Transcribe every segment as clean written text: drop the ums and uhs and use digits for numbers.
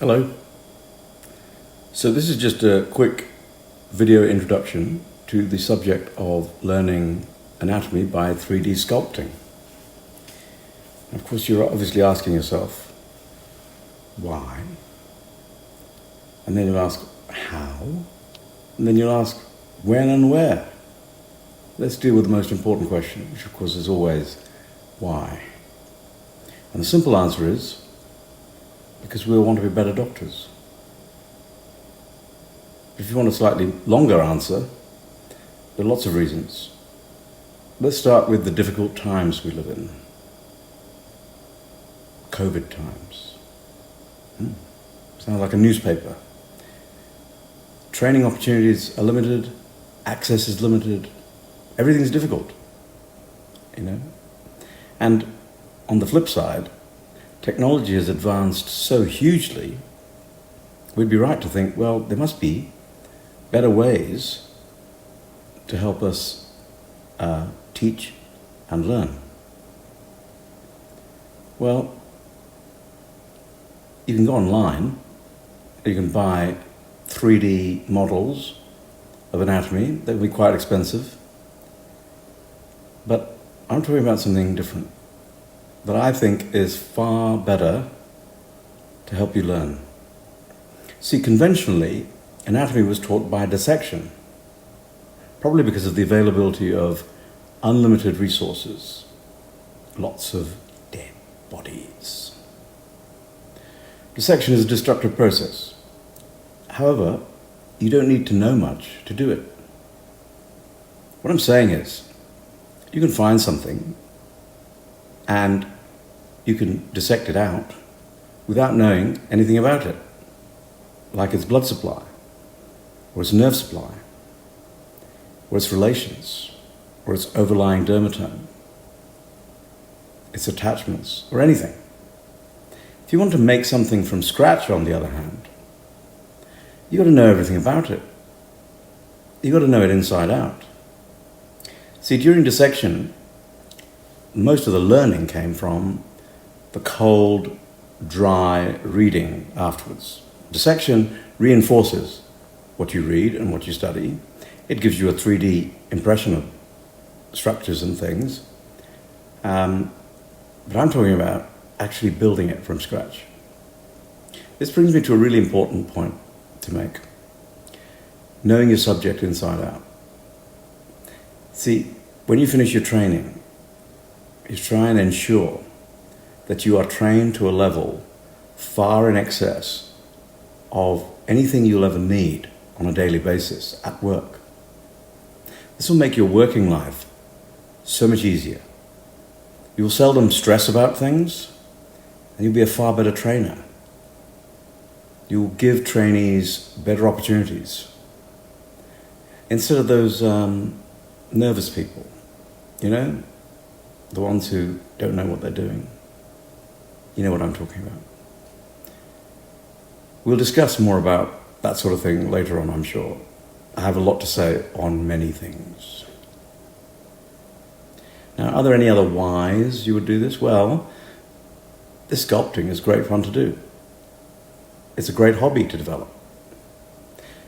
Hello. So this is just a quick video introduction to the subject of learning anatomy by 3D sculpting. Of course, you're obviously asking yourself, why? And then you'll ask, how? And then you'll ask, when and where? Let's deal with the most important question, which of course is always, why? And the simple answer is, because we all want to be better doctors. If you want a slightly longer answer, there are lots of reasons. Let's start with the difficult times we live in. COVID times. Sounds like a newspaper. Training opportunities are limited, access is limited, everything's difficult, And on the flip side, technology has advanced so hugely, we'd be right to think, well, there must be better ways to help us teach and learn. Well, you can go online, you can buy 3D models of anatomy. They can be quite expensive, but I'm talking about something different that I think is far better to help you learn. See, conventionally, anatomy was taught by dissection, probably because of the availability of unlimited resources, lots of dead bodies. Dissection is a destructive process. However, you don't need to know much to do it. What I'm saying is, you can find something and you can dissect it out without knowing anything about it, like its blood supply, or its nerve supply, or its relations, or its overlying dermatome, its attachments, or anything. If you want to make something from scratch, on the other hand, you've got to know everything about it. You've got to know it inside out. See, during dissection, most of the learning came from the cold, dry reading afterwards. Dissection reinforces what you read and what you study. It gives you a 3D impression of structures and things. But I'm talking about actually building it from scratch. This brings me to a really important point to make. Knowing your subject inside out. See, when you finish your training, you try and ensure that you are trained to a level far in excess of anything you'll ever need on a daily basis at work. This will make your working life so much easier. You'll seldom stress about things, and you'll be a far better trainer. You'll give trainees better opportunities instead of those nervous people, the ones who don't know what they're doing. You know what I'm talking about. We'll discuss more about that sort of thing later on, I'm sure. I have a lot to say on many things. Now, are there any other whys you would do this? Well, this sculpting is great fun to do. It's a great hobby to develop.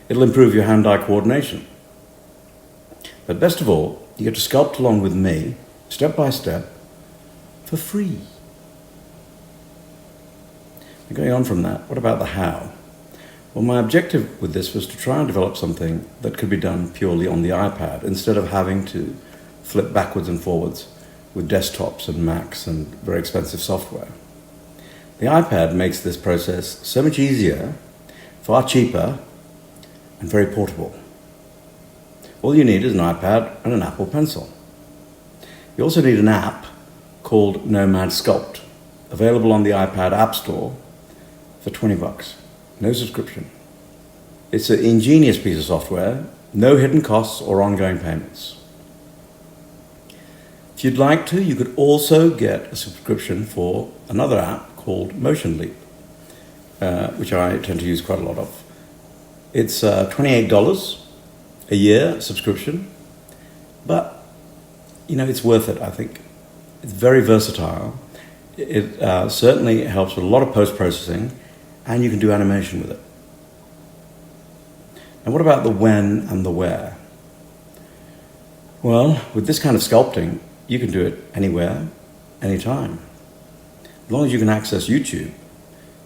It'll improve your hand-eye coordination. But best of all, you get to sculpt along with me, step by step, for free. Going on from that, what about the how? Well, my objective with this was to try and develop something that could be done purely on the iPad instead of having to flip backwards and forwards with desktops and Macs and very expensive software. The iPad makes this process so much easier, far cheaper, and very portable. All you need is an iPad and an Apple Pencil. You also need an app called Nomad Sculpt, available on the iPad App Store for $20. No subscription. It's an ingenious piece of software, no hidden costs or ongoing payments. If you'd like to, you could also get a subscription for another app called Motion Leap, which I tend to use quite a lot of. It's $28 a year subscription, but it's worth it, I think. It's very versatile. It certainly helps with a lot of post-processing, and you can do animation with it. And what about the when and the where? Well, with this kind of sculpting, you can do it anywhere, anytime. As long as you can access YouTube,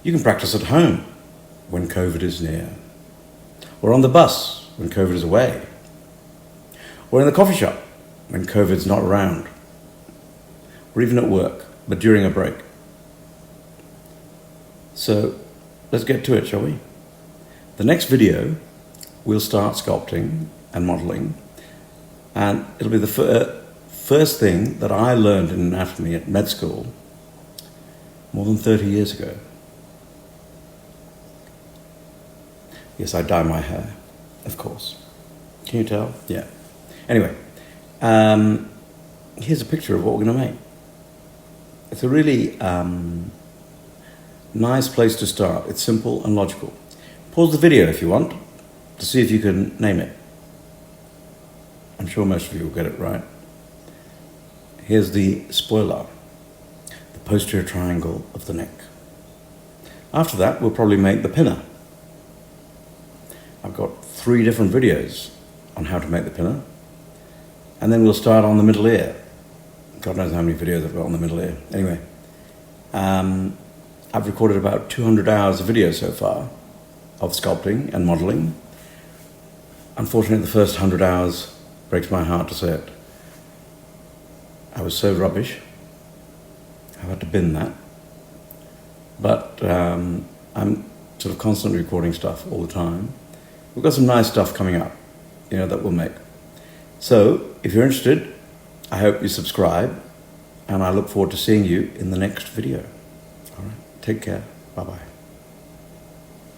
you can practice at home when COVID is near, or on the bus when COVID is away, or in the coffee shop when COVID's not around, or even at work, but during a break. So let's get to it, shall we? The next video, we'll start sculpting and modeling, and it'll be the first thing that I learned in anatomy at med school more than 30 years ago. Yes, I dye my hair, of course. Can you tell? Yeah. Anyway, here's a picture of what we're going to make. It's a really nice place to start. It's simple and logical. Pause the video if you want to see if you can name it. I'm sure most of you will get it right. Here's the spoiler, the posterior triangle of the neck. After that, we'll probably make the pinner. I've got 3 different videos on how to make the pinner. And then we'll start on the middle ear. God knows how many videos I've got on the middle ear. Anyway, I've recorded about 200 hours of video so far of sculpting and modeling. Unfortunately, the first 100 hours breaks my heart to say it. I was so rubbish. I had to bin that. But I'm sort of constantly recording stuff all the time. We've got some nice stuff coming up, that we'll make. So, if you're interested, I hope you subscribe, and I look forward to seeing you in the next video. All right, take care. Bye-bye.